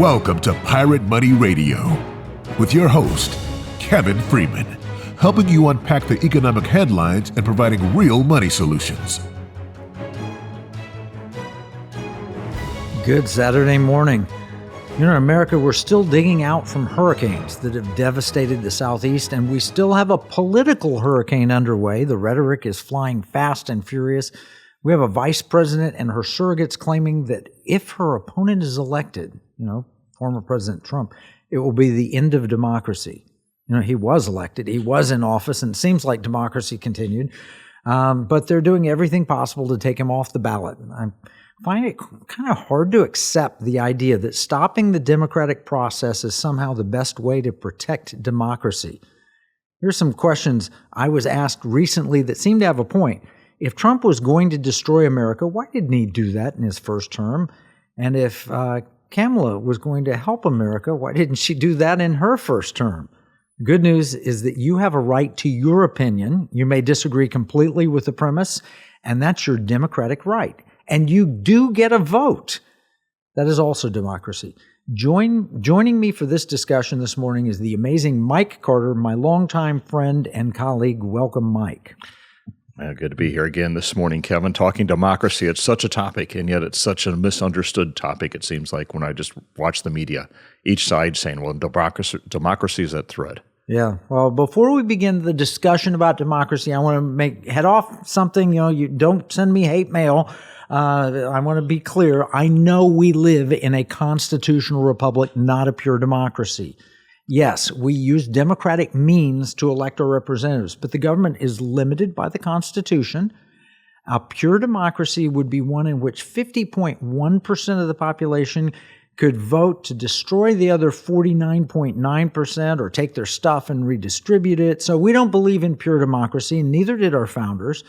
Welcome to Pirate Money Radio with your host, Kevin Freeman, helping you unpack the economic headlines and providing real money solutions. Good Saturday morning. You know, in America, we're still digging out from hurricanes that have devastated the Southeast, and we still have a political hurricane underway. The rhetoric is flying fast and furious. We have a vice president and her surrogates claiming that if her opponent is elected, former President Trump, it will be the end of democracy. He was elected, he was in office, and it seems like democracy continued. But they're doing everything possible to take him off the ballot. I find it kind of hard to accept the idea that stopping the democratic process is somehow the best way to protect democracy. Here's some questions I was asked recently that seem to have a point. If Trump was going to destroy America, why didn't he do that in his first term? And if Kamala was going to help America, why didn't she do that in her first term? Good news is that you have a right to your opinion. You may disagree completely with the premise, and that's your democratic right. And you do get a vote. That is also democracy. Joining me for this discussion this morning is the amazing Mike Carter, my longtime friend and colleague. Welcome, Mike. Good to be here again this morning, Kevin. Talking democracy, it's such a topic, and yet it's such a misunderstood topic, it seems like, when I just watch the media. Each side saying, well, democracy is at threat. Yeah. Well, before we begin the discussion about democracy, I want to head off something. You don't send me hate mail. I want to be clear. I know we live in a constitutional republic, not a pure democracy. Yes, we use democratic means to elect our representatives, but the government is limited by the Constitution. A pure democracy would be one in which 50.1% of the population could vote to destroy the other 49.9% or take their stuff and redistribute it. So we don't believe in pure democracy, and neither did our founders.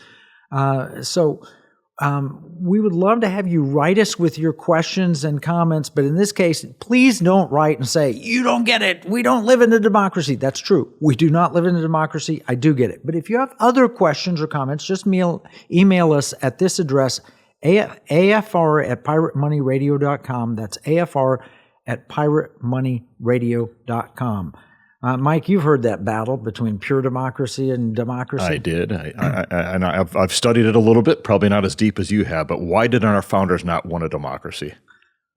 We would love to have you write us with your questions and comments, but in this case, please don't write and say, you don't get it, we don't live in a democracy. That's true. We do not live in a democracy. I do get it. But if you have other questions or comments, just email us at this address, afr@piratemoneyradio.com. That's afr@piratemoneyradio.com. Mike, you've heard that battle between pure democracy and democracy. I did. I've studied it a little bit, probably not as deep as you have, but why did our founders not want a democracy?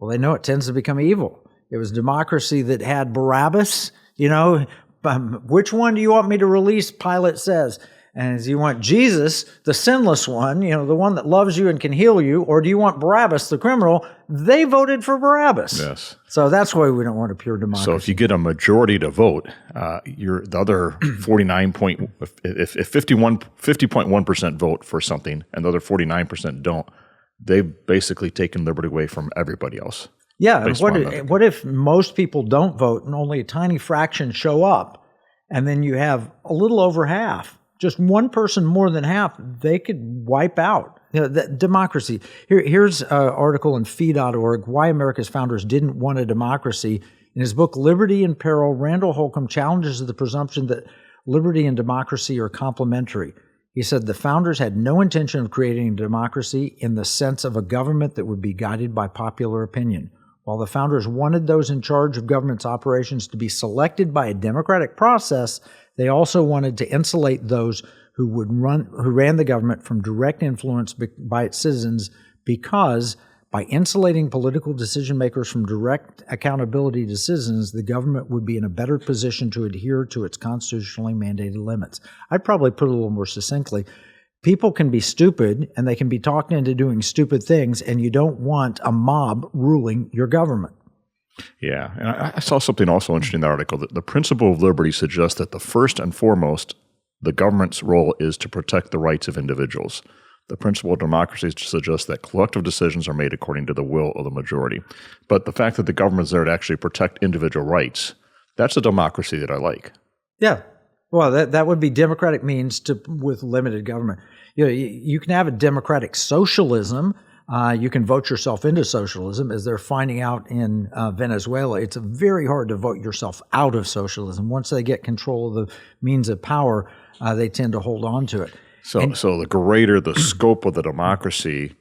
Well, they know it tends to become evil. It was democracy that had Barabbas, which one do you want me to release? Pilate says. And do you want Jesus, the sinless one, the one that loves you and can heal you, or do you want Barabbas, the criminal? They voted for Barabbas. Yes. So that's why we don't want a pure democracy. So if you get a majority to vote, the other 50.1% vote for something and the other 49% don't, they've basically taken liberty away from everybody else. Yeah. What if most people don't vote and only a tiny fraction show up, and then you have a little over half? Just one person more than half, they could wipe out democracy. Here's an article in fee.org, Why America's Founders Didn't Want a Democracy. In his book, Liberty in Peril, Randall Holcomb challenges the presumption that liberty and democracy are complementary. He said the founders had no intention of creating a democracy in the sense of a government that would be guided by popular opinion. While the founders wanted those in charge of government's operations to be selected by a democratic process, they also wanted to insulate those who ran the government from direct influence by its citizens, because by insulating political decision makers from direct accountability to citizens, the government would be in a better position to adhere to its constitutionally mandated limits. I'd probably put it a little more succinctly. People can be stupid, and they can be talked into doing stupid things, and you don't want a mob ruling your government. Yeah, and I saw something also interesting in the article, that the principle of liberty suggests that the first and foremost, the government's role is to protect the rights of individuals. The principle of democracy suggests that collective decisions are made according to the will of the majority. But the fact that the government is there to actually protect individual rights, that's a democracy that I like. Yeah. Well, that would be democratic means with limited government. You can have a democratic socialism. You can vote yourself into socialism, as they're finding out in Venezuela. It's very hard to vote yourself out of socialism. Once they get control of the means of power, they tend to hold on to it. So the greater the scope of the democracy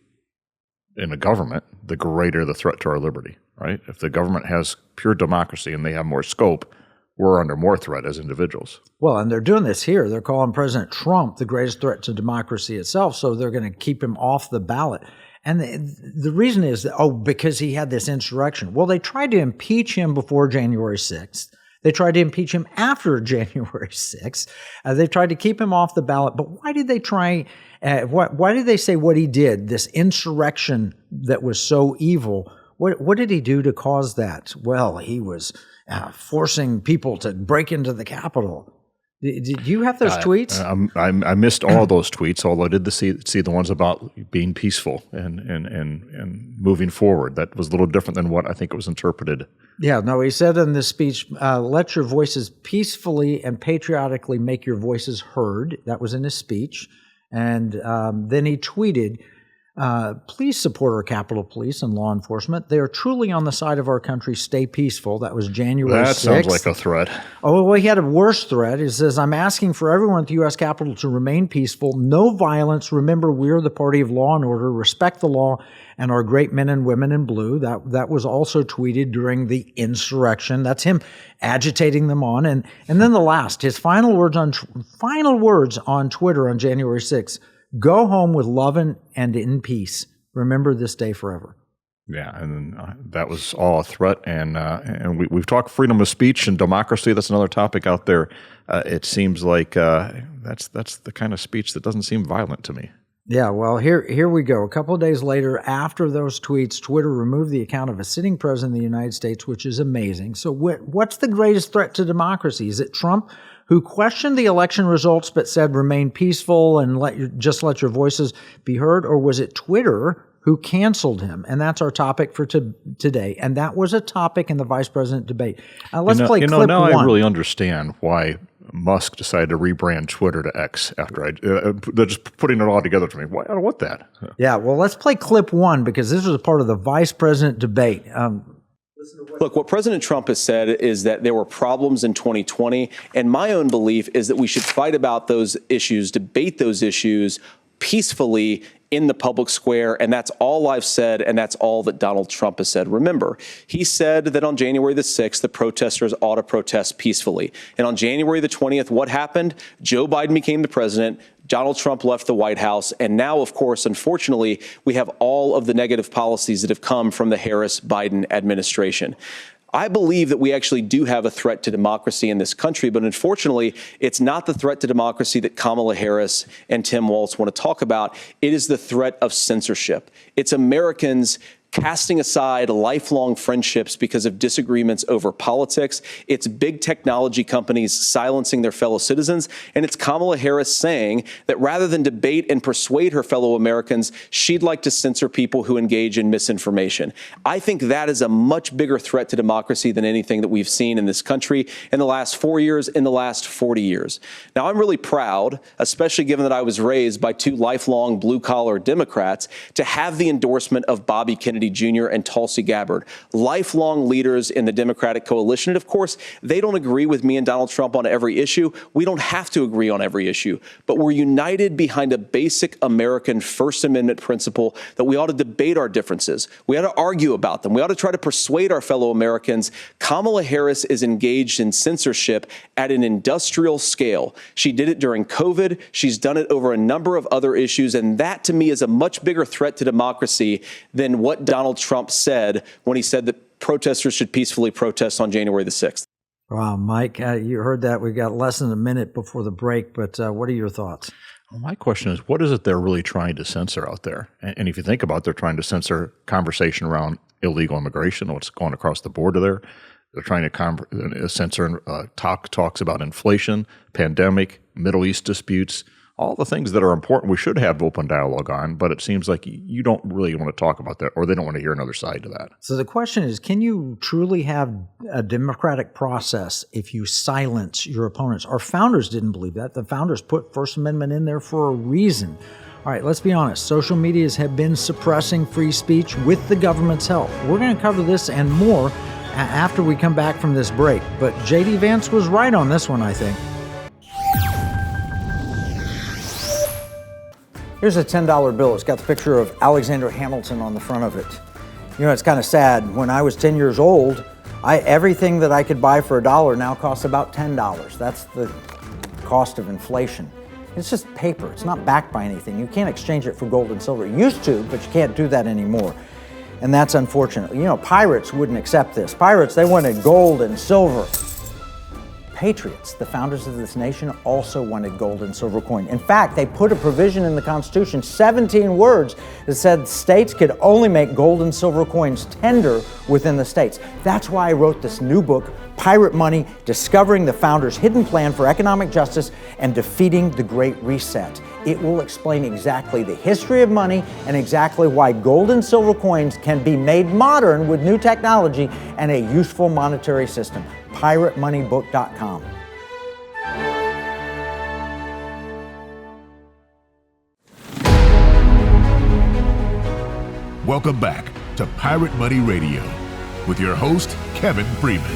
in a government, the greater the threat to our liberty. right? If the government has pure democracy and they have more scope, we're under more threat as individuals. Well, and they're doing this here. They're calling President Trump the greatest threat to democracy itself, so they're going to keep him off the ballot. And the reason is that, because he had this insurrection. Well, they tried to impeach him before January 6th. They tried to impeach him after January 6th. They tried to keep him off the ballot. But why did they try? Why did they say what he did? This insurrection that was so evil. What did he do to cause that? Well, he was forcing people to break into the Capitol. Did you have those tweets? I missed all those tweets, although I did see the ones about being peaceful and moving forward. That was a little different than what I think it was interpreted. Yeah, no, he said in this speech, let your voices peacefully and patriotically make your voices heard. That was in his speech. And then he tweeted, please support our Capitol Police and law enforcement. They are truly on the side of our country. Stay peaceful. That was January 6th. That sounds like a threat. Oh, well, he had a worse threat. He says, I'm asking for everyone at the U.S. Capitol to remain peaceful. No violence. Remember, we're the party of law and order. Respect the law and our great men and women in blue. That was also tweeted during the insurrection. That's him agitating them on. And then the last, his final words on Twitter on January 6th. Go home with love and in peace. Remember this day forever. Yeah, and that was all a threat. And we've talked freedom of speech and democracy. That's another topic out there. It seems like that's the kind of speech that doesn't seem violent to me. Yeah, well, here we go. A couple of days later, after those tweets, Twitter removed the account of a sitting president of the United States, which is amazing. So what's the greatest threat to democracy? Is it Trump, who questioned the election results but said remain peaceful and let your voices be heard? Or was it Twitter who canceled him? And that's our topic for today. And that was a topic in the vice president debate. Let's play clip one. Now I really understand why Musk decided to rebrand Twitter to X after they're just putting it all together to me. Why? I don't want that. Yeah, well, let's play clip one because this was a part of the vice president debate. Look, what President Trump has said is that there were problems in 2020, and my own belief is that we should fight about those issues, debate those issues peacefully in the public square, and that's all I've said, and that's all that Donald Trump has said. Remember, he said that on January the 6th, the protesters ought to protest peacefully. And on January the 20th, what happened? Joe Biden became the president. Donald Trump left the White House. And now, of course, unfortunately, we have all of the negative policies that have come from the Harris-Biden administration. I believe that we actually do have a threat to democracy in this country, but unfortunately, it's not the threat to democracy that Kamala Harris and Tim Walz want to talk about. It is the threat of censorship. It's Americans casting aside lifelong friendships because of disagreements over politics. It's big technology companies silencing their fellow citizens. And it's Kamala Harris saying that rather than debate and persuade her fellow Americans, she'd like to censor people who engage in misinformation. I think that is a much bigger threat to democracy than anything that we've seen in this country in the last 4 years, in the last 40 years. Now, I'm really proud, especially given that I was raised by two lifelong blue-collar Democrats, to have the endorsement of Bobby Kennedy Jr. and Tulsi Gabbard, lifelong leaders in the Democratic coalition. And of course, they don't agree with me and Donald Trump on every issue. We don't have to agree on every issue, but we're united behind a basic American First Amendment principle that we ought to debate our differences. We ought to argue about them. We ought to try to persuade our fellow Americans. Kamala Harris is engaged in censorship at an industrial scale. She did it during COVID. She's done it over a number of other issues. And that, to me, is a much bigger threat to democracy than what Donald Trump said when he said that protesters should peacefully protest on January the 6th. Wow, Mike, you heard that. We've got less than a minute before the break, but what are your thoughts? Well, my question is, what is it they're really trying to censor out there? And if you think about it, they're trying to censor conversation around illegal immigration, what's going across the border there. They're trying to censor talks about inflation, pandemic, Middle East disputes, all the things that are important we should have open dialogue on, but it seems like you don't really want to talk about that, or they don't want to hear another side to that. So the question is, can you truly have a democratic process if you silence your opponents? Our founders didn't believe that. The founders put First Amendment in there for a reason. All right, let's be honest. Social medias have been suppressing free speech with the government's help. We're going to cover this and more after we come back from this break. But J.D. Vance was right on this one, I think. Here's a $10 bill. It's got the picture of Alexander Hamilton on the front of it. You know, it's kind of sad. When I was 10 years old, everything that I could buy for $1 now costs about $10. That's the cost of inflation. It's just paper. It's not backed by anything. You can't exchange it for gold and silver. You used to, but you can't do that anymore. And that's unfortunate. You know, pirates wouldn't accept this. Pirates, they wanted gold and silver. Patriots, the founders of this nation, also wanted gold and silver coin. In fact, they put a provision in the Constitution, 17 words, that said states could only make gold and silver coins tender within the states. That's why I wrote this new book, Pirate Money, Discovering the Founders' Hidden Plan for Economic Justice and Defeating the Great Reset. It will explain exactly the history of money and exactly why gold and silver coins can be made modern with new technology and a useful monetary system. PirateMoneyBook.com. Welcome back to Pirate Money Radio with your host, Kevin Freeman.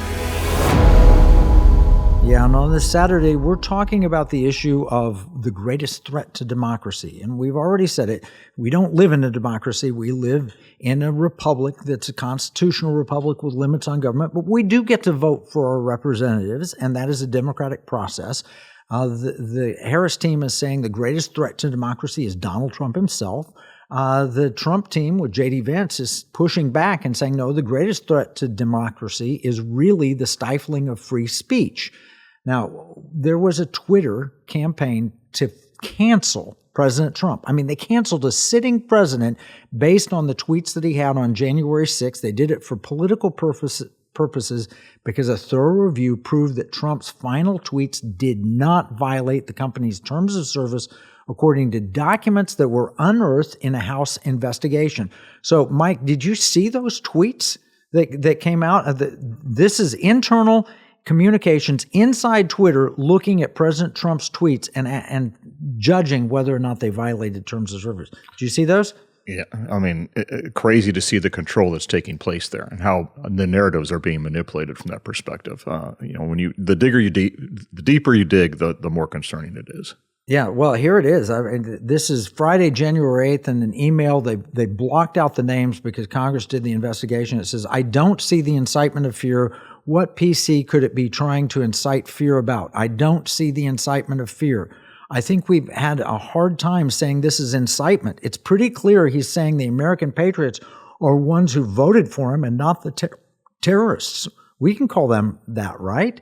Yeah, and on this Saturday, we're talking about the issue of the greatest threat to democracy. And we've already said it. We don't live in a democracy. We live in a republic that's a constitutional republic with limits on government. But we do get to vote for our representatives, and that is a democratic process. The Harris team is saying the greatest threat to democracy is Donald Trump himself. The Trump team with J.D. Vance is pushing back and saying, no, the greatest threat to democracy is really the stifling of free speech. Now, there was a Twitter campaign to cancel President Trump. I mean, they canceled a sitting president based on the tweets that he had on January 6th. They did it for political purposes because a thorough review proved that Trump's final tweets did not violate the company's terms of service according to documents that were unearthed in a House investigation. So, Mike, did you see those tweets that came out? This is internal communications inside Twitter looking at President Trump's tweets and judging whether or not they violated terms of service. Did you see those? Yeah, I mean, crazy to see the control that's taking place there and how the narratives are being manipulated from that perspective. When the deeper you dig, the more concerning it is. Yeah, well, here it is. This is Friday, January 8th, in an email. They blocked out the names because Congress did the investigation. It says, I don't see the incitement of fear. What PC could it be trying to incite fear about? I don't see the incitement of fear. I think we've had a hard time saying this is incitement. It's pretty clear he's saying the American patriots are ones who voted for him and not the terrorists. We can call them that, right?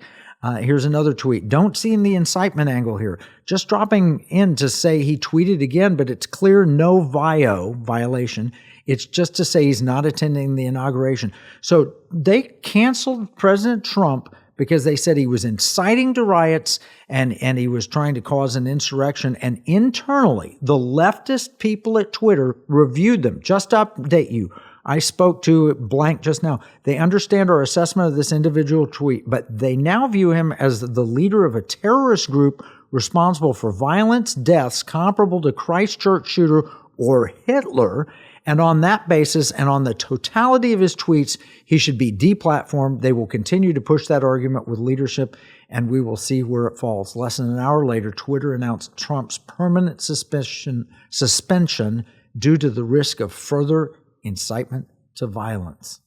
Here's another tweet. Don't see the incitement angle here. Just dropping in to say he tweeted again, but it's clear no violation. It's just to say he's not attending the inauguration. So they canceled President Trump because they said he was inciting to riots and he was trying to cause an insurrection. And internally, the leftist people at Twitter reviewed them. Just to update you, I spoke to blank just now. They understand our assessment of this individual tweet, but they now view him as the leader of a terrorist group responsible for violence, deaths comparable to Christchurch shooter or Hitler. And on that basis and on the totality of his tweets, he should be deplatformed. They will continue to push that argument with leadership, and we will see where it falls. Less than an hour later, Twitter announced Trump's permanent suspension due to the risk of further incitement to violence.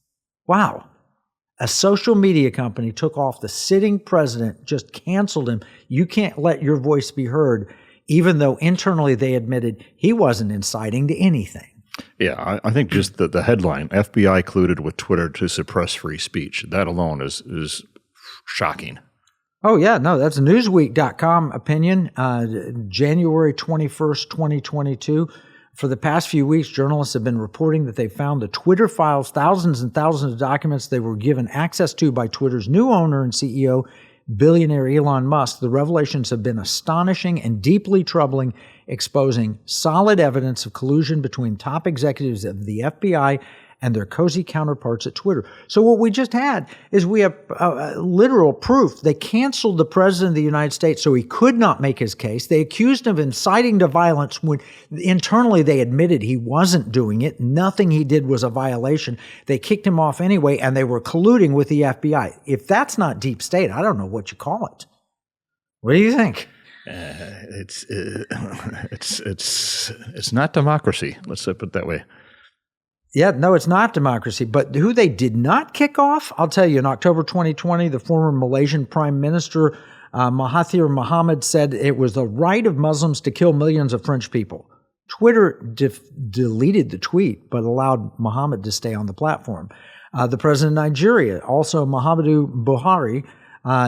Wow. A social media company took off the sitting president, just canceled him. You can't let your voice be heard, even though internally they admitted he wasn't inciting to anything. Yeah, I think just the headline, FBI colluded with Twitter to suppress free speech, that alone is shocking. Oh, yeah, no, that's Newsweek.com opinion, January 21st, 2022. For the past few weeks, journalists have been reporting that they found the Twitter files, thousands and thousands of documents they were given access to by Twitter's new owner and CEO, billionaire Elon Musk. The revelations have been astonishing and deeply troubling, exposing solid evidence of collusion between top executives of the FBI and their cozy counterparts at Twitter. So what we just had is we have literal proof. They canceled the president of the United States so he could not make his case. They accused him of inciting to violence when internally they admitted he wasn't doing it. Nothing he did was a violation. They kicked him off anyway, and they were colluding with the FBI. If that's not deep state, I don't know what you call it. What do you think? It's not democracy. Let's put it that way. Yeah, no, it's not democracy. But who they did not kick off, I'll tell you, in October 2020, the former Malaysian Prime Minister Mahathir Mohamad said it was the right of Muslims to kill millions of French people. Twitter deleted the tweet, but allowed Mohamad to stay on the platform. The president of Nigeria, also Muhammadu Buhari,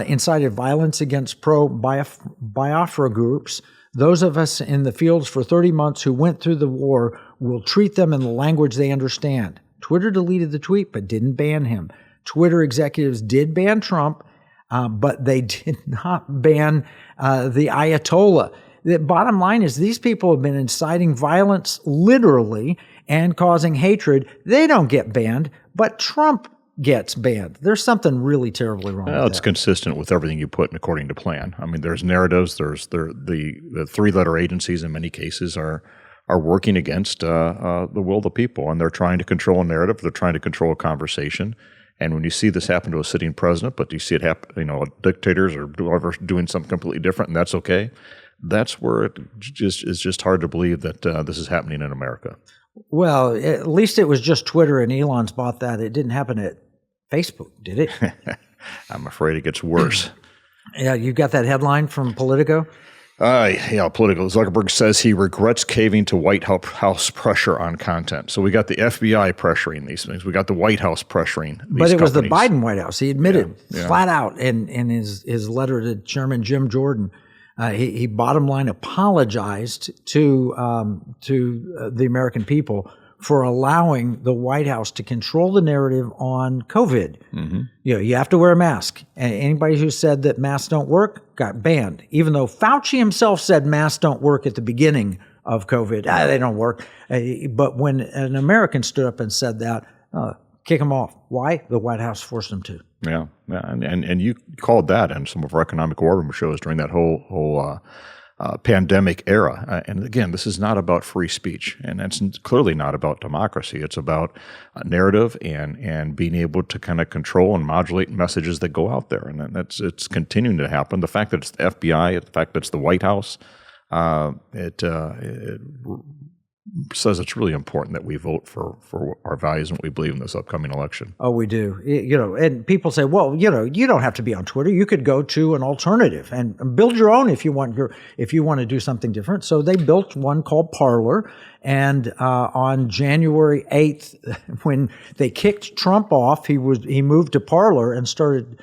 incited violence against pro-Biafra groups. Those of us in the fields for 30 months who went through the war will treat them in the language they understand. Twitter deleted the tweet, but didn't ban him. Twitter executives did ban Trump, but they did not ban the Ayatollah. The bottom line is these people have been inciting violence literally and causing hatred. They don't get banned, but Trump gets banned. There's something really terribly wrong with that. It's consistent with everything you put in according to plan. I mean, there's narratives. There's the three-letter agencies in many cases are working against the will of the people, and they're trying to control a narrative. They're trying to control a conversation. And when you see this happen to a sitting president, but you see it happen, dictators or whoever doing something completely different, and that's okay. That's where it is just hard to believe that this is happening in America. Well, at least it was just Twitter, and Elon's bought that. It didn't happen at Facebook, did it? I'm afraid it gets worse. Yeah, you got that headline from Politico? Politico. Zuckerberg says he regrets caving to White House pressure on content. So we got the FBI pressuring these things. We got the White House pressuring these But it was the companies. Biden White House. He admitted flat out in his letter to Chairman Jim Jordan. He bottom line apologized to the American people for allowing the White House to control the narrative on COVID. Mm-hmm. You have to wear a mask. And anybody who said that masks don't work got banned, even though Fauci himself said masks don't work at the beginning of COVID. They don't work. But when an American stood up and said that, kick him off. Why? The White House forced him to. Yeah. And you called that in some of our economic war room shows during that whole pandemic era. And again, this is not about free speech, and it's clearly not about democracy. It's about narrative and being able to kind of control and modulate messages that go out there. And it's continuing to happen. The fact that it's the FBI, the fact that it's the White House, it says it's really important that we vote for our values and what we believe in this upcoming election. Oh, we do. And people say, well, you don't have to be on Twitter. You could go to an alternative and build your own if you want to do something different. So they built one called Parler. And on January 8th, when they kicked Trump off, he moved to Parler and started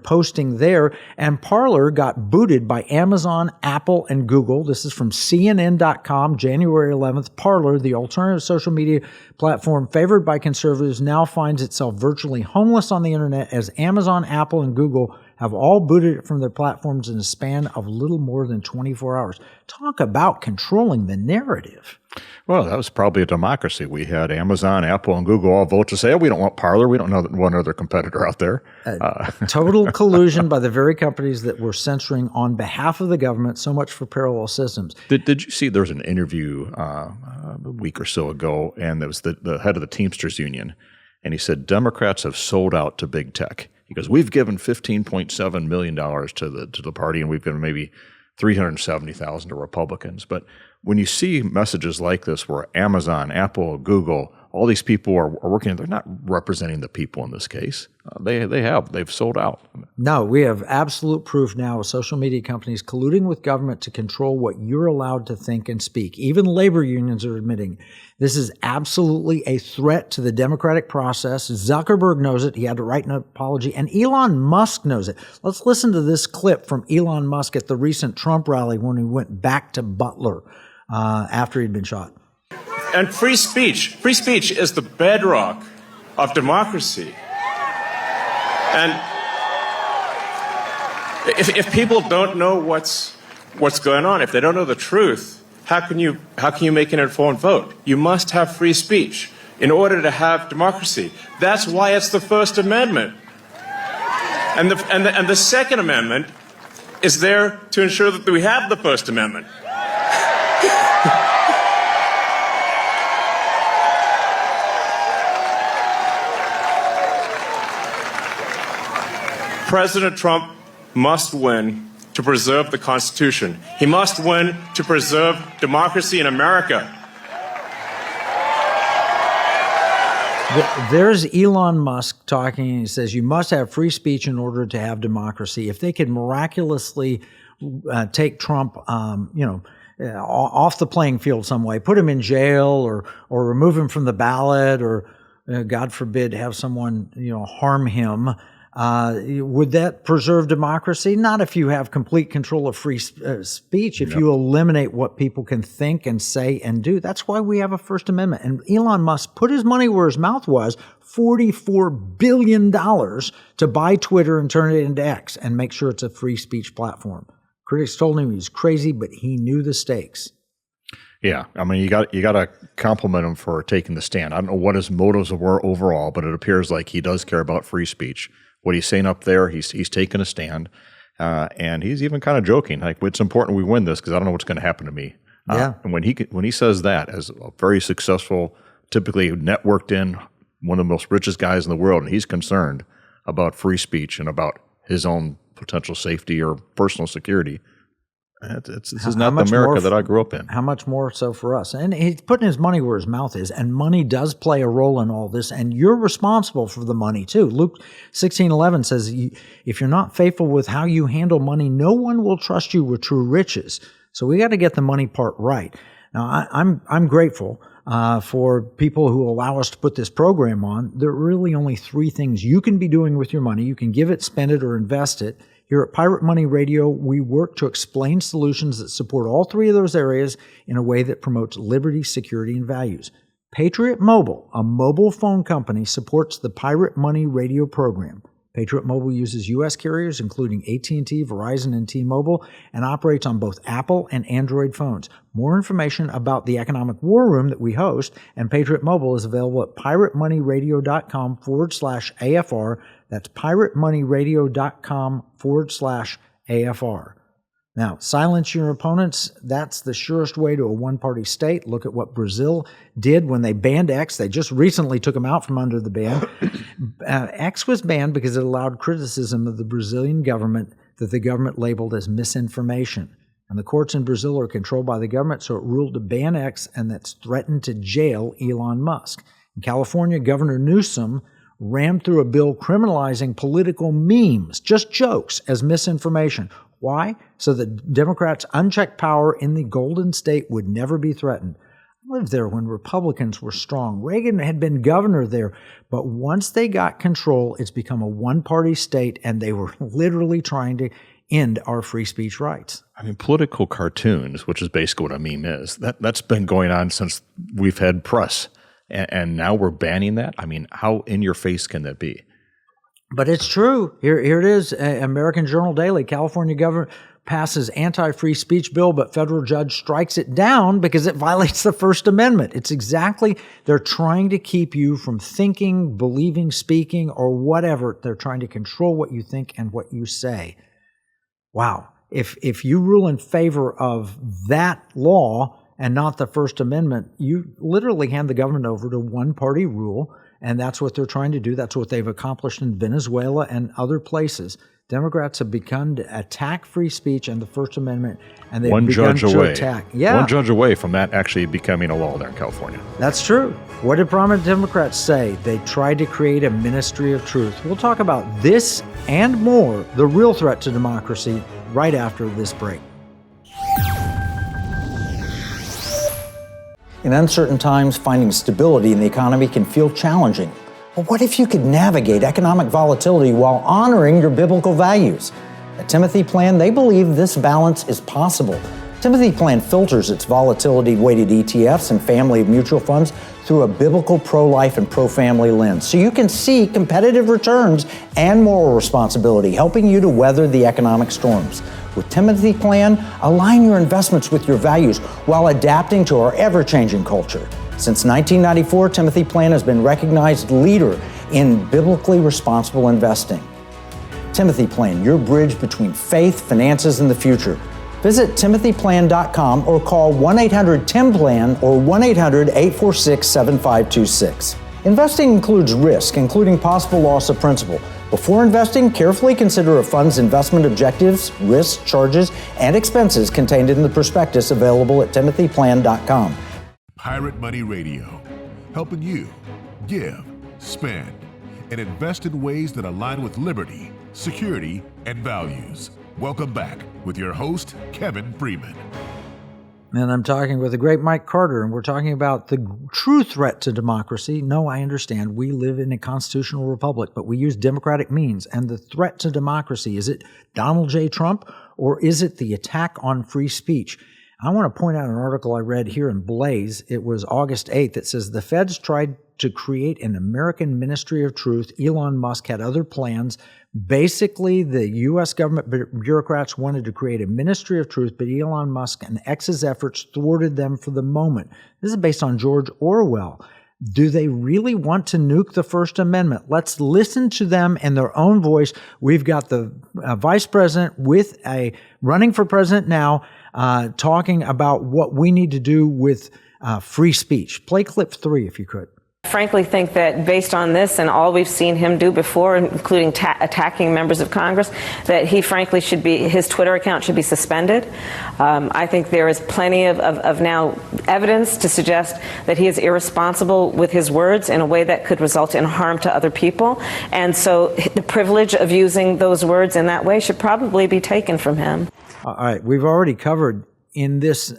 posting there. And Parler got booted by Amazon, Apple, and Google. This is from CNN.com, January 11th. Parler, the alternative social media platform favored by conservatives, now finds itself virtually homeless on the internet as Amazon, Apple, and Google have all booted it from their platforms in a span of little more than 24 hours. Talk about controlling the narrative. Well, that was probably a democracy. We had Amazon, Apple, and Google all vote to say, we don't want Parler. We don't know one other competitor out there. Total collusion by the very companies that were censoring on behalf of the government. So much for parallel systems. Did you see there was an interview a week or so ago, and there was the head of the Teamsters Union, and he said, Democrats have sold out to big tech. He goes, we've given $15.7 million to the party, and we've given maybe $370,000 to Republicans. But when you see messages like this where Amazon, Apple, Google, all these people are working, they're not representing the people in this case. They've sold out. No, we have absolute proof now of social media companies colluding with government to control what you're allowed to think and speak. Even labor unions are admitting this is absolutely a threat to the democratic process. Zuckerberg knows it. He had to write an apology. And Elon Musk knows it. Let's listen to this clip from Elon Musk at the recent Trump rally when he went back to Butler after he'd been shot. And free speech is the bedrock of democracy. And if people don't know what's going on, if they don't know the truth, how can you make an informed vote? You must have free speech in order to have democracy. That's why it's the First Amendment. And the Second Amendment is there to ensure that we have the First Amendment. President Trump must win to preserve the Constitution. He must win to preserve democracy in America. There's Elon Musk talking. He says you must have free speech in order to have democracy. If they could miraculously take Trump, off the playing field some way, put him in jail or remove him from the ballot, or God forbid, have someone harm him, would that preserve democracy? Not if you have complete control of free speech. If you eliminate what people can think and say and do. That's why we have a First Amendment. And Elon Musk put his money where his mouth was, $44 billion to buy Twitter and turn it into X and make sure it's a free speech platform. Critics told him he was crazy, but he knew the stakes. Yeah, I mean, you got to compliment him for taking the stand. I don't know what his motives were overall, but it appears like he does care about free speech. What he's saying up there, he's taking a stand, and he's even kind of joking, like, it's important we win this because I don't know what's going to happen to me. And when he says that, as a very successful, typically networked in, one of the most richest guys in the world, and he's concerned about free speech and about his own potential safety or personal security. This is not the America that I grew up in. How much more so for us? And he's putting his money where his mouth is, and money does play a role in all this, and you're responsible for the money too. Luke 16:11 says, if you're not faithful with how you handle money, no one will trust you with true riches. So we got to get the money part right. Now, I'm grateful for people who allow us to put this program on. There are really only three things you can be doing with your money. You can give it, spend it, or invest it. Here at Pirate Money Radio, we work to explain solutions that support all three of those areas in a way that promotes liberty, security, and values. Patriot Mobile, a mobile phone company, supports the Pirate Money Radio program. Patriot Mobile uses U.S. carriers, including AT&T, Verizon, and T-Mobile, and operates on both Apple and Android phones. More information about the Economic War Room that we host and Patriot Mobile is available at piratemoneyradio.com/AFR. That's piratemoneyradio.com/AFR. Now, silence your opponents. That's the surest way to a one-party state. Look at what Brazil did when they banned X. They just recently took them out from under the ban. X was banned because it allowed criticism of the Brazilian government that the government labeled as misinformation. And the courts in Brazil are controlled by the government, so it ruled to ban X, and that's threatened to jail Elon Musk. In California, Governor Newsom rammed through a bill criminalizing political memes, just jokes, as misinformation. Why? So that Democrats' unchecked power in the Golden State would never be threatened. I lived there when Republicans were strong. Reagan had been governor there. But once they got control, it's become a one-party state, and they were literally trying to end our free speech rights. I mean, political cartoons, which is basically what a meme is, that's been going on since we've had press. And now we're banning that? I mean, how in your face can that be? But it's true. Here it is, American Journal Daily. California governor passes anti-free speech bill, but federal judge strikes it down because it violates the First Amendment. It's exactly, they're trying to keep you from thinking, believing, speaking, or whatever. They're trying to control what you think and what you say. Wow. If you rule in favor of that law and not the First Amendment, you literally hand the government over to one-party rule. And that's what they're trying to do. That's what they've accomplished in Venezuela and other places. Democrats have begun to attack free speech and the First Amendment, and they've begun to attack. Yeah. One judge away from that actually becoming a law there in California. That's true. What did prominent Democrats say? They tried to create a ministry of truth. We'll talk about this and more, the real threat to democracy, right after this break. In uncertain times, finding stability in the economy can feel challenging. But what if you could navigate economic volatility while honoring your biblical values? At Timothy Plan, they believe this balance is possible. Timothy Plan filters its volatility-weighted ETFs and family of mutual funds through a biblical pro-life and pro-family lens, so you can see competitive returns and moral responsibility, helping you to weather the economic storms. With Timothy Plan, align your investments with your values while adapting to our ever-changing culture. Since 1994, Timothy Plan has been recognized leader in biblically responsible investing. Timothy Plan, your bridge between faith, finances, and the future. Visit timothyplan.com or call 1-800-TIM-PLAN or 1-800-846-7526. Investing includes risk, including possible loss of principal. Before investing, carefully consider a fund's investment objectives, risks, charges, and expenses contained in the prospectus available at timothyplan.com. Pirate Money Radio, helping you give spend, and invest in ways that align with liberty, security, and values. Welcome back with your host, Kevin Freeman. And I'm talking with the great Mike Carter, and we're talking about the true threat to democracy. No, I understand. We live in a constitutional republic, but we use democratic means. And the threat to democracy, is it Donald J. Trump, or is it the attack on free speech? I want to point out an article I read here in Blaze. It was August 8th. It says, the feds tried to create an American Ministry of Truth. Elon Musk had other plans. Basically, the U.S. government bureaucrats wanted to create a Ministry of Truth, but Elon Musk and X's efforts thwarted them for the moment. This is based on George Orwell. Do they really want to nuke the First Amendment? Let's listen to them in their own voice. We've got the vice president with a running for president now, talking about what we need to do with free speech. Play clip 3, if you could. I frankly think that based on this and all we've seen him do before, including attacking members of Congress, that he frankly should be, his Twitter account should be suspended. I think there is plenty of now evidence to suggest that he is irresponsible with his words in a way that could result in harm to other people. And so the privilege of using those words in that way should probably be taken from him. All right, we've already covered in this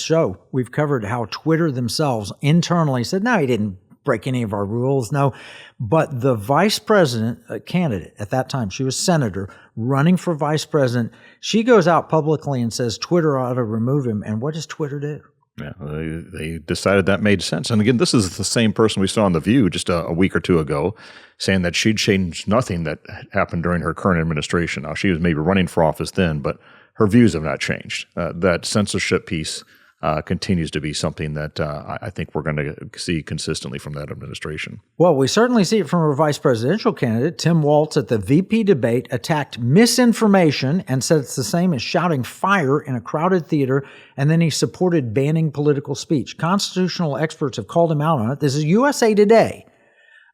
show, we've covered how Twitter themselves internally said, no, he didn't break any of our rules. No, but the vice president candidate at that time, she was senator running for vice president. She goes out publicly and says Twitter ought to remove him. And what does Twitter do? Yeah, they decided that made sense. And again, this is the same person we saw on The View just a week or two ago saying that she'd changed nothing that happened during her current administration. Now, she was maybe running for office then, but her views have not changed. That censorship piece continues to be something that I think we're going to see consistently from that administration. Well, we certainly see it from our vice presidential candidate. Tim Walz at the VP debate attacked misinformation and said it's the same as shouting fire in a crowded theater, and then he supported banning political speech. Constitutional experts have called him out on it. This is USA Today.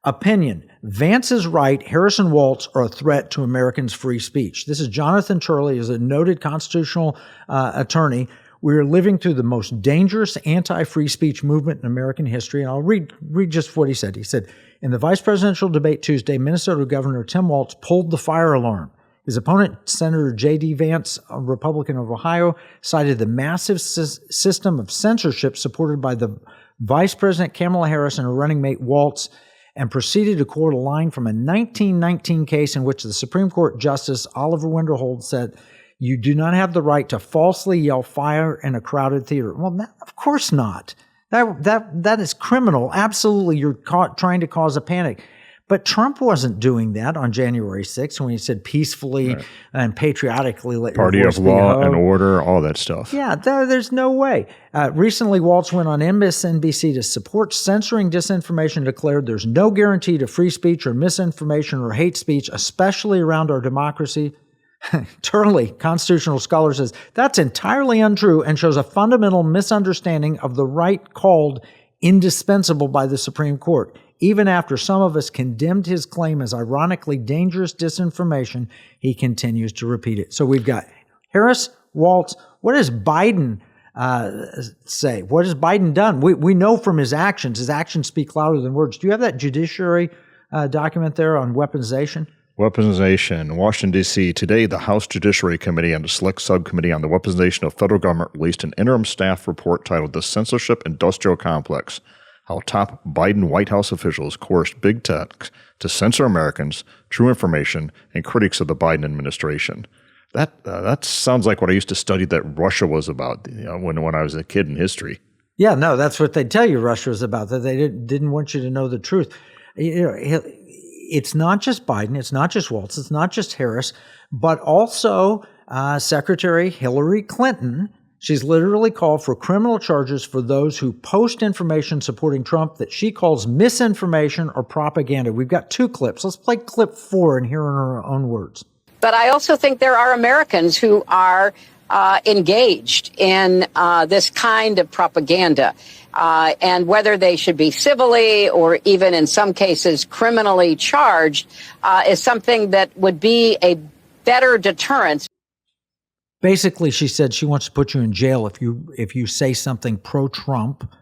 Opinion: Vance is right. Harris and Walz are a threat to Americans' free speech. This is Jonathan Turley, is a noted constitutional attorney. We are living through the most dangerous anti-free speech movement in American history. And I'll read just what he said. He said, in the vice presidential debate Tuesday, Minnesota Governor Tim Walz pulled the fire alarm. His opponent, Senator J.D. Vance, a Republican of Ohio, cited the massive system of censorship supported by the Vice President Kamala Harris and her running mate Walz, and proceeded to quote a line from a 1919 case in which the Supreme Court Justice Oliver Wendell Holmes said, you do not have the right to falsely yell fire in a crowded theater. Well, of course not. That is criminal. Absolutely, you're trying to cause a panic. But Trump wasn't doing that on January 6th when he said peacefully and patriotically let Party your voice of be law heard. and order, all that stuff. Yeah, there's no way. Recently, Walz went on MSNBC to support censoring disinformation, declared there's no guarantee to free speech or misinformation or hate speech, especially around our democracy. Turley, constitutional scholar, says that's entirely untrue and shows a fundamental misunderstanding of the right called indispensable by the Supreme Court. Even after some of us condemned his claim as ironically dangerous disinformation, he continues to repeat it. So we've got Harris, Walz. What does Biden say? What has Biden done? We know from his actions. His actions speak louder than words. Do you have that judiciary document there on weaponization? Weaponization. Washington, D.C. Today, the House Judiciary Committee and a select subcommittee on the weaponization of federal government released an interim staff report titled The Censorship Industrial Complex, How Top Biden White House Officials Coerced Big Tech to Censor Americans, True Information, and Critics of the Biden Administration. That sounds like what I used to study that Russia was about when I was a kid in history. Yeah, no, that's what they tell you Russia was about, that they didn't want you to know the truth. It's not just Biden, it's not just Walz, it's not just Harris, but also Secretary Hillary Clinton. She's literally called for criminal charges for those who post information supporting Trump that she calls misinformation or propaganda. We've got 2 clips. Let's play clip 4 and hear in her own words. But I also think there are Americans who are engaged in this kind of propaganda. And whether they should be civilly or even in some cases criminally charged is something that would be a better deterrent. Basically, she said she wants to put you in jail if you say something pro-Trump.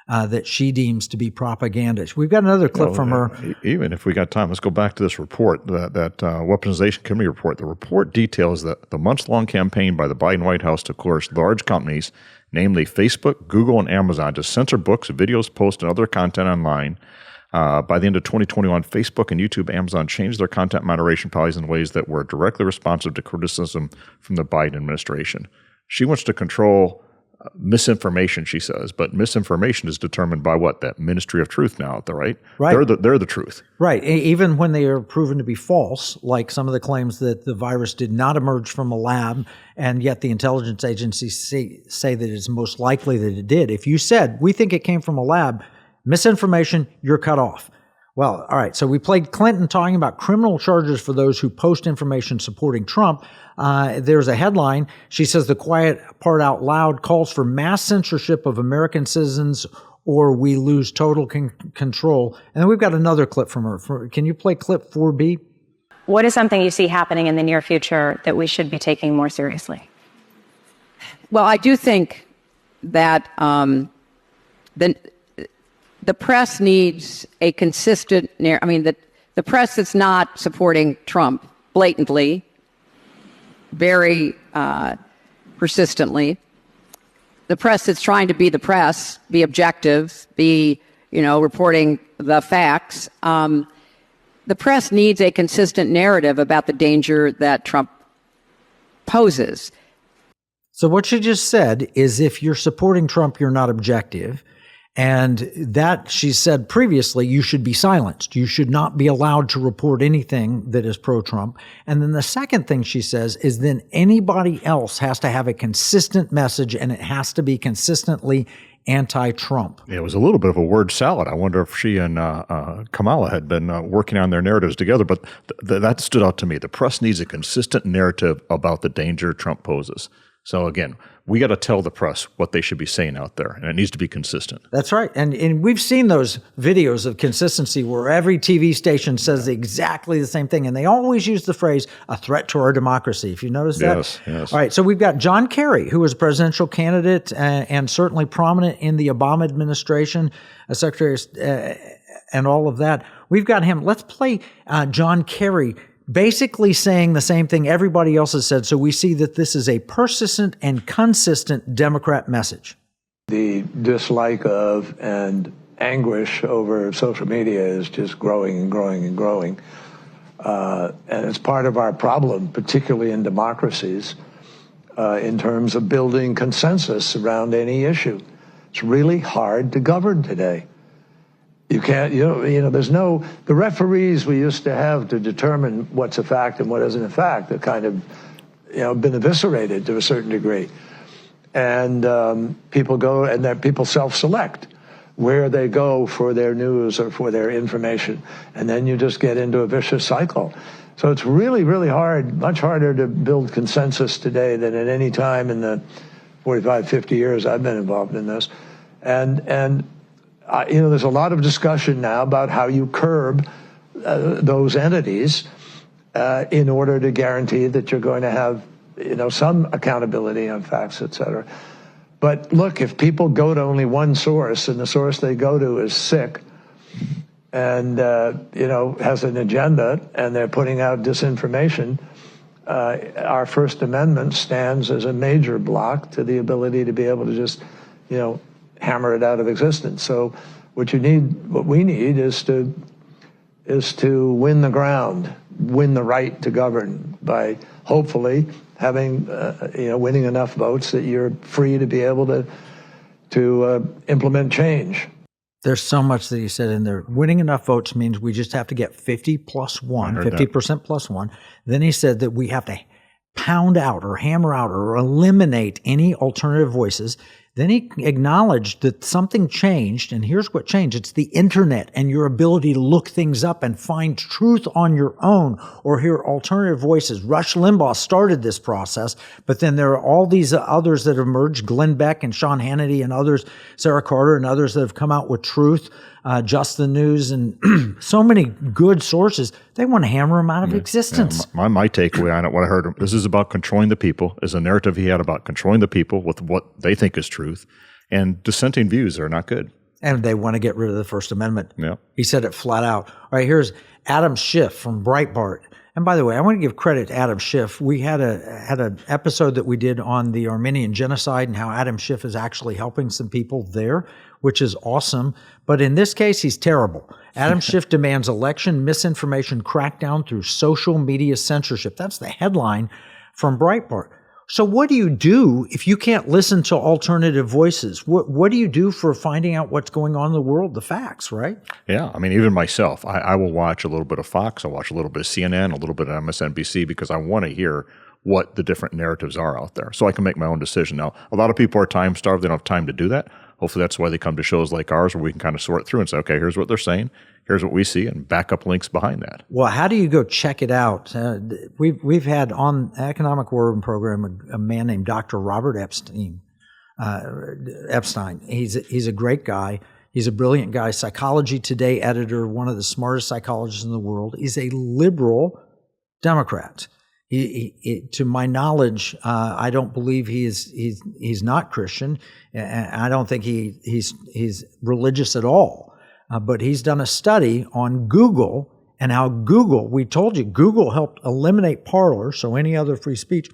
that she deems to be propaganda. We've got another clip from her. Even if we got time, let's go back to this report, that Weaponization Committee report. The report details that the months-long campaign by the Biden White House to coerce large companies, namely Facebook, Google, and Amazon, to censor books, videos, posts, and other content online. By the end of 2021, Facebook and YouTube, Amazon changed their content moderation policies in ways that were directly responsive to criticism from the Biden administration. She wants to control misinformation, she says, but misinformation is determined by what? That Ministry of Truth now, right? Right. They're the truth. Right. Even when they are proven to be false, like some of the claims that the virus did not emerge from a lab, and yet the intelligence agencies say that it's most likely that it did. If you said, we think it came from a lab, misinformation, you're cut off. Well, all right. So we played Clinton talking about criminal charges for those who post information supporting Trump. There's a headline. She says the quiet part out loud calls for mass censorship of American citizens or we lose total control. And then we've got another clip from her. Can you play clip 4B? What is something you see happening in the near future that we should be taking more seriously? Well, I do think that the press needs a consistent the press that's not supporting Trump blatantly, very persistently, the press that's trying to be the press, be objective, be, reporting the facts, the press needs a consistent narrative about the danger that Trump poses. So what she just said is if you're supporting Trump, you're not objective. And that, she said previously, you should be silenced. You should not be allowed to report anything that is pro-Trump. And then the second thing she says is then anybody else has to have a consistent message and it has to be consistently anti-Trump. Yeah, it was a little bit of a word salad. I wonder if she and Kamala had been working on their narratives together, but that stood out to me. The press needs a consistent narrative about the danger Trump poses. So again, we got to tell the press what they should be saying out there, and it needs to be consistent. That's right. And we've seen those videos of consistency where every TV station says exactly the same thing, and they always use the phrase, a threat to our democracy. If you notice that? Yes. All right, so we've got John Kerry, who was a presidential candidate and certainly prominent in the Obama administration, a secretary and all of that. We've got him. Let's play John Kerry basically saying the same thing everybody else has said. So we see that this is a persistent and consistent Democrat message. The dislike of and anguish over social media is just growing and growing and growing. And it's part of our problem, particularly in democracies, in terms of building consensus around any issue. It's really hard to govern today. You can't, the referees we used to have to determine what's a fact and what isn't a fact are kind of, been eviscerated to a certain degree. And people go and people self-select where they go for their news or for their information. And then you just get into a vicious cycle. So it's really, really hard, much harder to build consensus today than at any time in the 45, 50 years I've been involved in this. And there's a lot of discussion now about how you curb those entities in order to guarantee that you're going to have, some accountability on facts, et cetera. But look, if people go to only one source and the source they go to is sick and, has an agenda and they're putting out disinformation, our First Amendment stands as a major block to the ability to be able to just, hammer it out of existence. So what we need is to win the ground, win the right to govern by hopefully having, winning enough votes that you're free to be able to implement change. There's so much that he said in there. Winning enough votes means we just have to get 50 plus 1, 50% plus 1. Then he said that we have to pound out or hammer out or eliminate any alternative voices. Then he acknowledged that something changed, and here's what changed. It's the internet and your ability to look things up and find truth on your own or hear alternative voices. Rush Limbaugh started this process, but then there are all these others that emerged, Glenn Beck and Sean Hannity and others, Sarah Carter and others that have come out with truth, Just the News, and so many good sources. They want to hammer them out of existence. Yeah, my takeaway on it, what I heard, this is about controlling the people, is a narrative he had about controlling the people with what they think is truth, and dissenting views are not good. And they want to get rid of the First Amendment. Yeah. He said it flat out. All right, here's Adam Schiff from Breitbart. And by the way, I want to give credit to Adam Schiff. We had an episode that we did on the Armenian genocide and how Adam Schiff is actually helping some people there, which is awesome. But in this case, he's terrible. Adam Schiff demands election misinformation crackdown through social media censorship. That's the headline from Breitbart. So what do you do if you can't listen to alternative voices? What do you do for finding out what's going on in the world, the facts, right? Yeah, I mean, even myself, I will watch a little bit of Fox, I'll watch a little bit of CNN, a little bit of MSNBC, because I want to hear what the different narratives are out there so I can make my own decision. Now, a lot of people are time-starved. They don't have time to do that. Hopefully that's why they come to shows like ours where we can kind of sort through and say, okay, here's what they're saying, here's what we see, and backup links behind that. Well, how do you go check it out? We've had on Economic War Room program a man named Dr. Robert Epstein. He's a great guy. He's a brilliant guy, Psychology Today editor, one of the smartest psychologists in the world. He's a liberal Democrat. To my knowledge, I don't believe he's not Christian. I don't think he's religious at all. But he's done a study on Google and how Google, we told you, Google helped eliminate Parler, so any other free speech.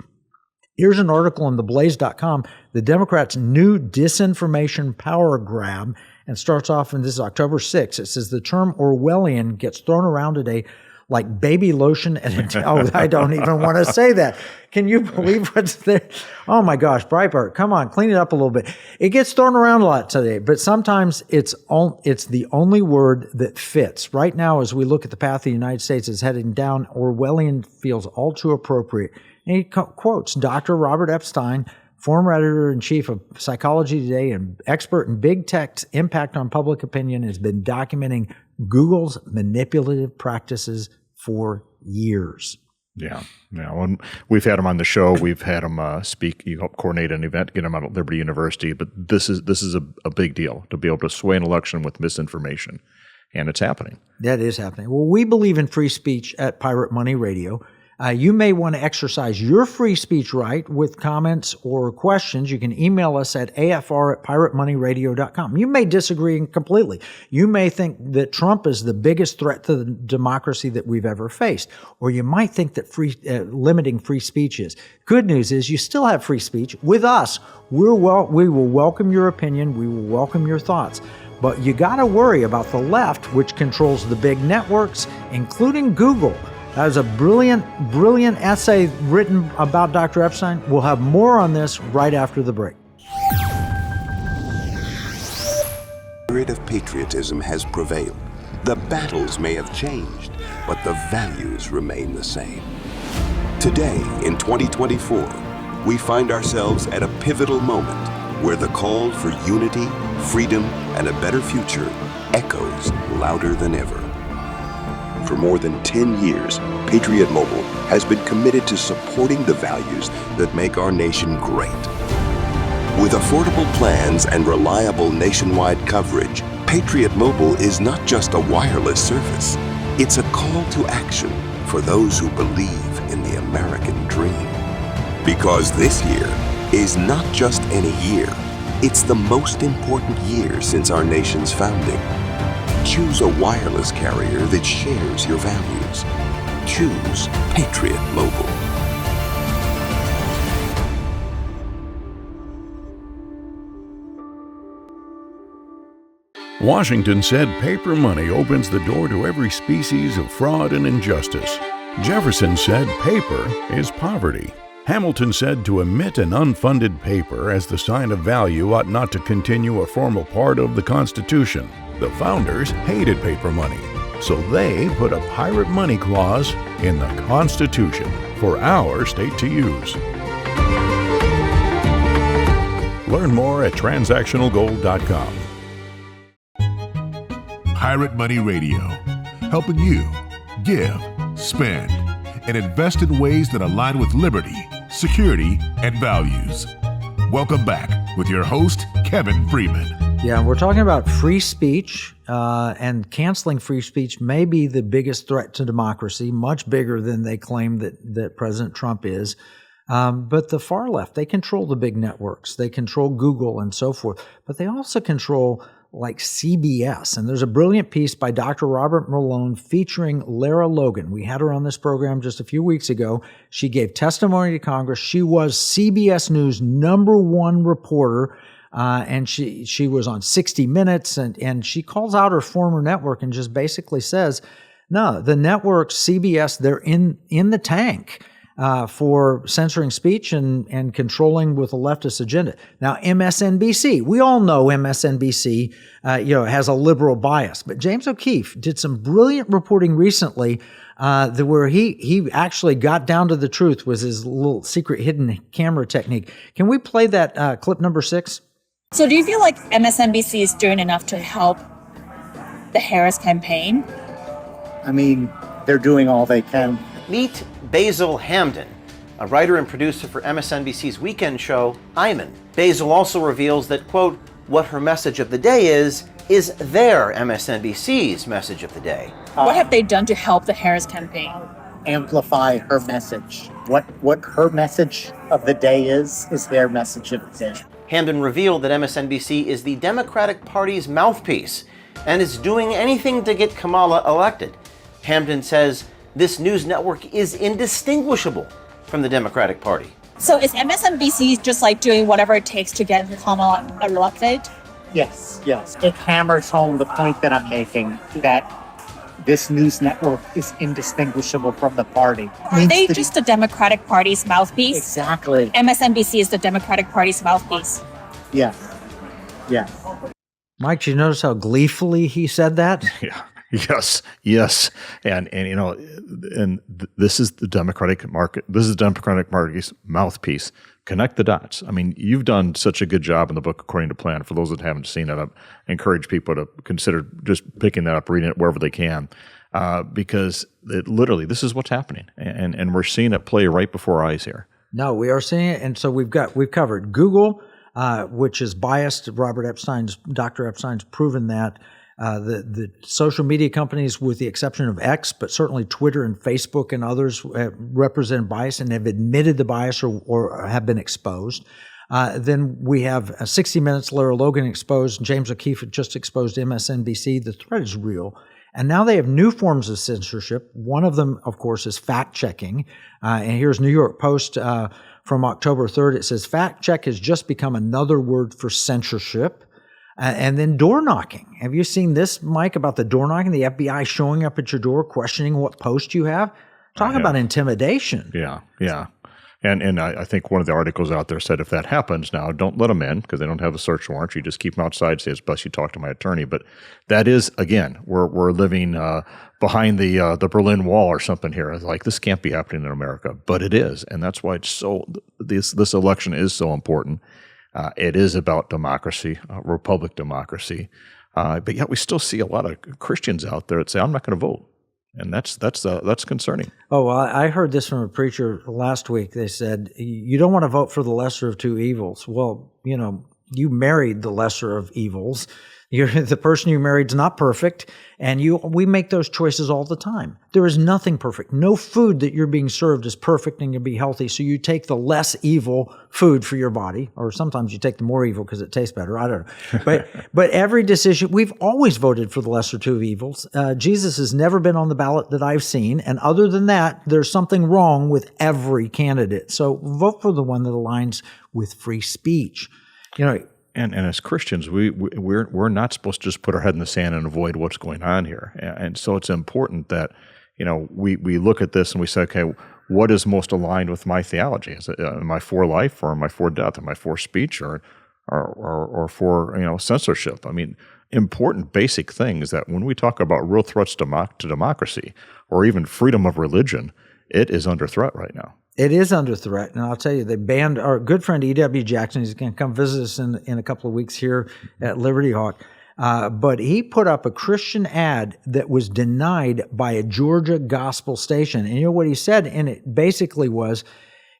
Here's an article on theblaze.com, the Democrats' new disinformation power grab, and starts off, and this is October 6th. It says the term Orwellian gets thrown around today like baby lotion and I don't even want to say that. Can you believe what's there? Oh my gosh, Breitbart, come on, clean it up a little bit. It gets thrown around a lot today, but sometimes it's the only word that fits. Right now, as we look at the path the United States is heading down, Orwellian feels all too appropriate. And he quotes Dr. Robert Epstein, former editor-in-chief of Psychology Today and expert in big tech's impact on public opinion, has been documenting Google's manipulative practices for years. Yeah. And we've had him on the show. We've had him speak. You help coordinate an event, get him out at Liberty University. But this is a big deal to be able to sway an election with misinformation, and it's happening. That is happening. Well, we believe in free speech at Pirate Money Radio. You may want to exercise your free speech right with comments or questions. You can email us at afr@piratemoneyradio.com. You may disagree completely. You may think that Trump is the biggest threat to the democracy that we've ever faced. Or you might think that limiting free speech is. Good news is you still have free speech. With us, we will welcome your opinion. We will welcome your thoughts. But you got to worry about the left, which controls the big networks, including Google. That was a brilliant essay written about Dr. Epstein. We'll have more on this right after the break. The spirit of patriotism has prevailed. The battles may have changed, but the values remain the same. Today, in 2024, we find ourselves at a pivotal moment where the call for unity, freedom, and a better future echoes louder than ever. For more than 10 years, Patriot Mobile has been committed to supporting the values that make our nation great. With affordable plans and reliable nationwide coverage, Patriot Mobile is not just a wireless service. It's a call to action for those who believe in the American dream. Because this year is not just any year, it's the most important year since our nation's founding. Choose a wireless carrier that shares your values. Choose Patriot Mobile. Washington said paper money opens the door to every species of fraud and injustice. Jefferson said paper is poverty. Hamilton said to emit an unfunded paper as the sign of value ought not to continue a formal part of the Constitution. The founders hated paper money, so they put a pirate money clause in the Constitution for our state to use. Learn more at transactionalgold.com. Pirate Money Radio, helping you give, spend, and invest in ways that align with liberty, security, and values. Welcome back with your host, Kevin Freeman. Yeah, we're talking about free speech, and canceling free speech may be the biggest threat to democracy, much bigger than they claim that President Trump is. But the far left, they control the big networks. They control Google and so forth. But they also control like CBS. And there's a brilliant piece by Dr. Robert Malone featuring Lara Logan. We had her on this program just a few weeks ago. She gave testimony to Congress. She was CBS News #1 reporter, and she was on 60 Minutes, and she calls out her former network and just basically says, no, the network, CBS, they're in the tank for censoring speech and controlling with a leftist agenda. Now, MSNBC, we all know MSNBC, has a liberal bias, but James O'Keefe did some brilliant reporting recently where he actually got down to the truth with his little secret hidden camera technique. Can we play that clip number 6? So do you feel like MSNBC is doing enough to help the Harris campaign? I mean, they're doing all they can. Meet Basil Hamden, a writer and producer for MSNBC's weekend show, Iman. Basil also reveals that, quote, what her message of the day is their MSNBC's message of the day. What have they done to help the Harris campaign? Amplify her message. What her message of the day is their message of the day. Hamden revealed that MSNBC is the Democratic Party's mouthpiece and is doing anything to get Kamala elected. Hamden says this news network is indistinguishable from the Democratic Party. So is MSNBC just like doing whatever it takes to get Kamala elected? Yes. It hammers home the point that I'm making, that this news network is indistinguishable from the party. Are they just the Democratic Party's mouthpiece? Exactly. MSNBC is the Democratic Party's mouthpiece. Yes. Mike, did you notice how gleefully he said that? Yeah. Yes. And this is the Democratic market. This is the Democratic Party's mouthpiece. Connect the dots. I mean, you've done such a good job in the book, According to Plan. For those that haven't seen it, I encourage people to consider just picking that up, reading it wherever they can, because it literally, this is what's happening. And we're seeing it play right before our eyes here. No, we are seeing it. And so we've covered Google, which is biased. Dr. Epstein's proven that. The social media companies, with the exception of X, but certainly Twitter and Facebook and others, represent bias and have admitted the bias or have been exposed. Then we have 60 Minutes, Lara Logan exposed, James O'Keefe just exposed MSNBC. The threat is real. And now they have new forms of censorship. One of them, of course, is fact-checking. And here's New York Post from October 3rd. It says, fact-check has just become another word for censorship. And then door knocking. Have you seen this, Mike, about the door knocking? The FBI showing up at your door, questioning what post you have? Talk about intimidation. Yeah. And I think one of the articles out there said if that happens now, don't let them in because they don't have a search warrant. You just keep them outside, say it's best you talk to my attorney. But that is, again, we're living behind the Berlin Wall or something here. It's like, this can't be happening in America. But it is. And that's why this election is so important. It is about democracy, republic democracy, but yet we still see a lot of Christians out there that say, "I'm not going to vote," and that's concerning. Oh, well, I heard this from a preacher last week. They said, "You don't want to vote for the lesser of two evils." Well, you married the lesser of evils. The person you married is not perfect, and we make those choices all the time. There is nothing perfect. No food that you're being served is perfect and you'll be healthy, so you take the less evil food for your body, or sometimes you take the more evil because it tastes better. I don't know. But every decision, we've always voted for the lesser two evils. Jesus has never been on the ballot that I've seen, and other than that, there's something wrong with every candidate. So vote for the one that aligns with free speech. And as Christians, we're not supposed to just put our head in the sand and avoid what's going on here. And so it's important that we look at this and we say, okay, what is most aligned with my theology? Is it, am I for life or am I for death? Am I for speech or for censorship? I mean, important basic things that when we talk about real threats to democracy or even freedom of religion, it is under threat right now. It is under threat, and I'll tell you, they banned our good friend E.W. Jackson. He's going to come visit us in a couple of weeks here at Liberty Hawk. But he put up a Christian ad that was denied by a Georgia gospel station. And you know what he said? And it basically was,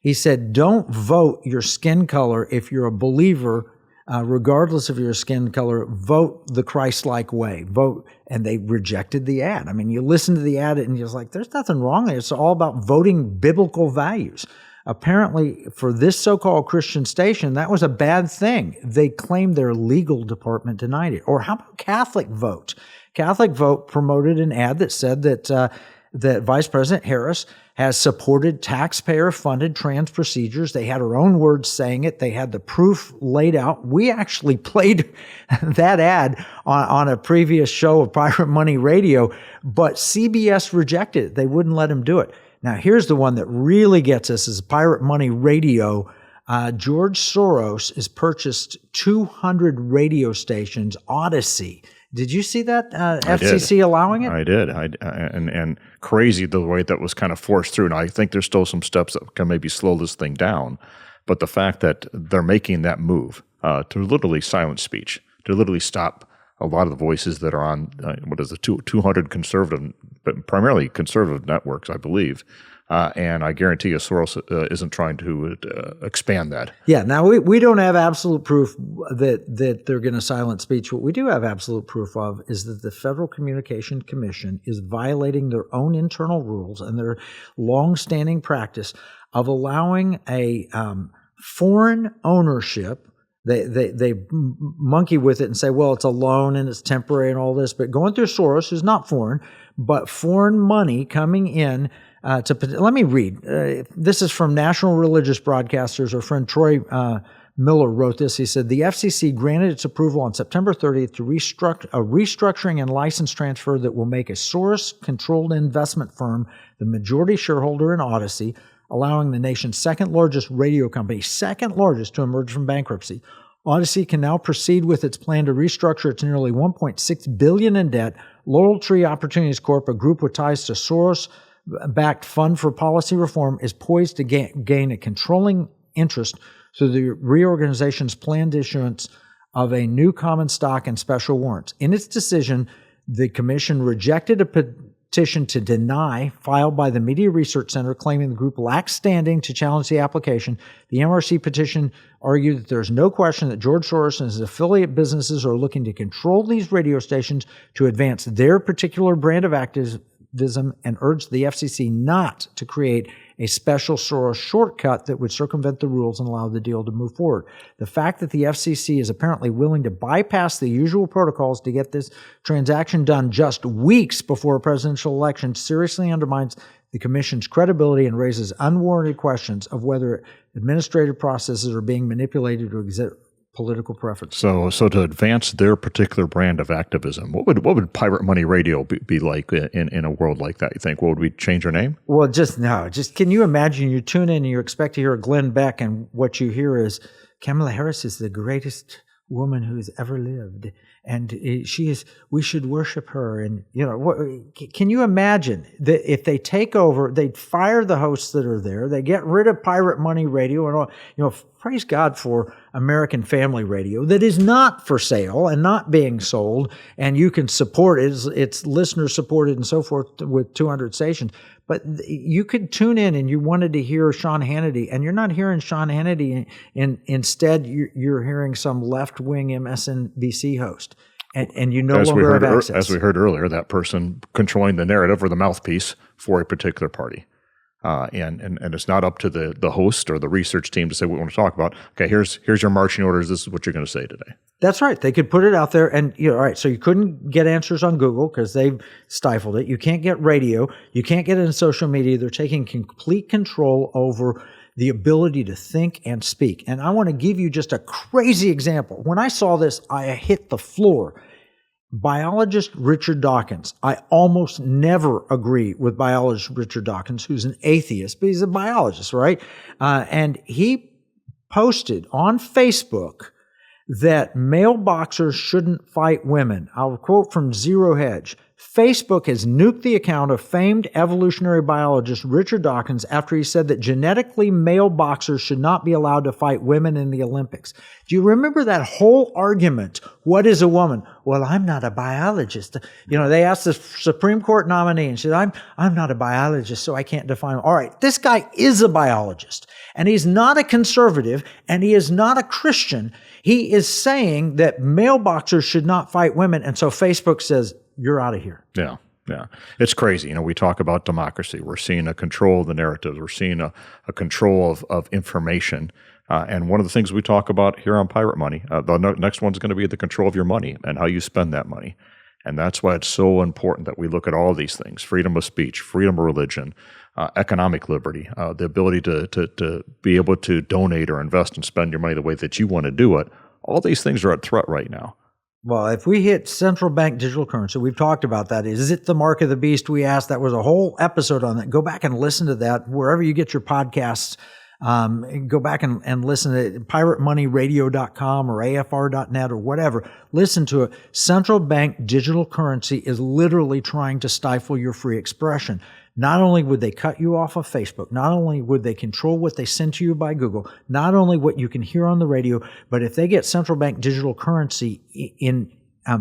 he said, don't vote your skin color if you're a believer, regardless of your skin color, vote the Christ-like way. Vote. And they rejected the ad. I mean, you listen to the ad and you're like, there's nothing wrong there. It's all about voting biblical values. apparently for this so-called Christian station, that was a bad thing. They claimed their legal department denied it. Or how about Catholic Vote? Catholic Vote promoted an ad that said that that Vice President Harris has supported taxpayer-funded trans procedures. They had her own words saying it. They had the proof laid out. We actually played that ad on a previous show of Pirate Money Radio, but CBS rejected it. They wouldn't let him do it. Now, here's the one that really gets us is Pirate Money Radio. George Soros has purchased 200 radio stations, Odyssey. Did you see that FCC allowing it? I did. And crazy the way that was kind of forced through. And I think there's still some steps that can maybe slow this thing down. But the fact that they're making that move to literally silence speech, to literally stop a lot of the voices that are on, 200 conservative, but primarily conservative networks, I believe. And I guarantee you Soros isn't trying to expand that. Yeah, now we don't have absolute proof that they're going to silence speech. What we do have absolute proof of is that the Federal Communication Commission is violating their own internal rules and their long-standing practice of allowing a foreign ownership. They monkey with it and say, well, it's a loan and it's temporary and all this. But going through Soros, who's not foreign, but foreign money coming in let me read. This is from National Religious Broadcasters. Our friend Troy Miller wrote this. He said, the FCC granted its approval on September 30th to restructuring and license transfer that will make a Soros-controlled investment firm the majority shareholder in Odyssey, allowing the nation's second largest radio company, to emerge from bankruptcy. Odyssey can now proceed with its plan to restructure its nearly $1.6 billion in debt. Laurel Tree Opportunities Corp., a group with ties to Soros-backed Fund for Policy Reform, is poised to gain a controlling interest through the reorganization's planned issuance of a new common stock and special warrants. In its decision, the commission rejected a petition to deny filed by the Media Research Center claiming the group lacks standing to challenge the application. The MRC petition argued that there's no question that George Soros and his affiliate businesses are looking to control these radio stations to advance their particular brand of activism and urged the FCC not to create a special Soros shortcut that would circumvent the rules and allow the deal to move forward. The fact that the FCC is apparently willing to bypass the usual protocols to get this transaction done just weeks before a presidential election seriously undermines the commission's credibility and raises unwarranted questions of whether administrative processes are being manipulated to exert political preference. So to advance their particular brand of activism, what would Pirate Money Radio be like in a world like that? You think? Would we change our name? Well, just can you imagine you tune in and you expect to hear Glenn Beck and what you hear is Kamala Harris is the greatest woman who's ever lived, and we should worship her. And can you imagine that if they take over, they'd fire the hosts that are there, they get rid of Pirate Money Radio, and all. Praise God for American Family Radio that is not for sale and not being sold, and you can support it. It's listener supported and so forth with 200 stations. But you could tune in and you wanted to hear Sean Hannity, and you're not hearing Sean Hannity. Instead, you're hearing some left-wing MSNBC host, and you no longer have access. As we heard earlier, that person controlling the narrative or the mouthpiece for a particular party. And it's not up to the host or the research team to say what we want to talk about. Okay, here's your marching orders. This is what you're going to say today. That's right. They could put it out there, and all right. So you couldn't get answers on Google because they've stifled it. You can't get radio. You can't get it in social media. They're taking complete control over the ability to think and speak. And I want to give you just a crazy example. When I saw this, I hit the floor. Biologist Richard Dawkins. I almost never agree with biologist Richard Dawkins, who's an atheist, but he's a biologist, right? And he posted on Facebook that male boxers shouldn't fight women. I'll quote from Zero Hedge. Facebook has nuked the account of famed evolutionary biologist Richard Dawkins after he said that genetically male boxers should not be allowed to fight women in the Olympics. Do you remember that whole argument? What is a woman? Well, I'm not a biologist. They asked the Supreme Court nominee and she said, I'm not a biologist, so I can't define him. All right, this guy is a biologist, and he's not a conservative, and he is not a Christian. He is saying that male boxers should not fight women, and so Facebook says, you're out of here. Yeah. Yeah. It's crazy. We talk about democracy. We're seeing a control of the narratives. We're seeing a control of information. And one of the things we talk about here on Pirate Money, the next one's going to be the control of your money and how you spend that money. And that's why it's so important that we look at all these things: freedom of speech, freedom of religion, economic liberty, the ability to be able to donate or invest and spend your money the way that you want to do it. All these things are at threat right now. Well, if we hit central bank digital currency, we've talked about that. Is it the mark of the beast? We asked. That was a whole episode on that. Go back and listen to that wherever you get your podcasts. Go back and listen to piratemoneyradio.com or afr.net or whatever. Listen to it. Central bank digital currency is literally trying to stifle your free expression. Not only would they cut you off of Facebook, not only would they control what they send to you by Google, not only what you can hear on the radio, but if they get central bank digital currency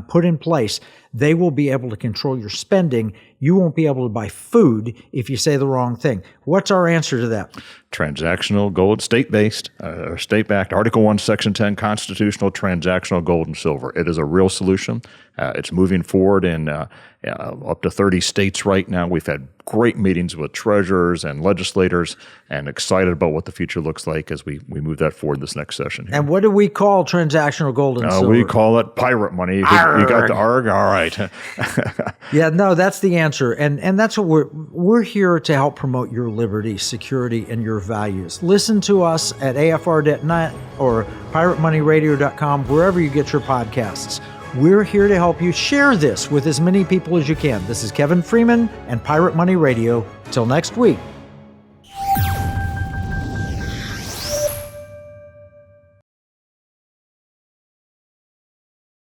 put in place, they will be able to control your spending. You won't be able to buy food if you say the wrong thing. What's our answer to that? Transactional gold, state-based, or state-backed, Article 1, Section 10, constitutional transactional gold and silver. It is a real solution. It's moving forward in up to 30 states right now. We've had great meetings with treasurers and legislators and excited about what the future looks like as we move that forward this next session here. And what do we call transactional gold and silver? We call it pirate money. You got the ARG? All right. Yeah, no, that's the answer. And that's what we're here to help promote your liberty, security, and your values. Listen to us at afr.net or piratemoneyradio.com, wherever you get your podcasts. We're here to help you share this with as many people as you can. This is Kevin Freeman and Pirate Money Radio. Till next week.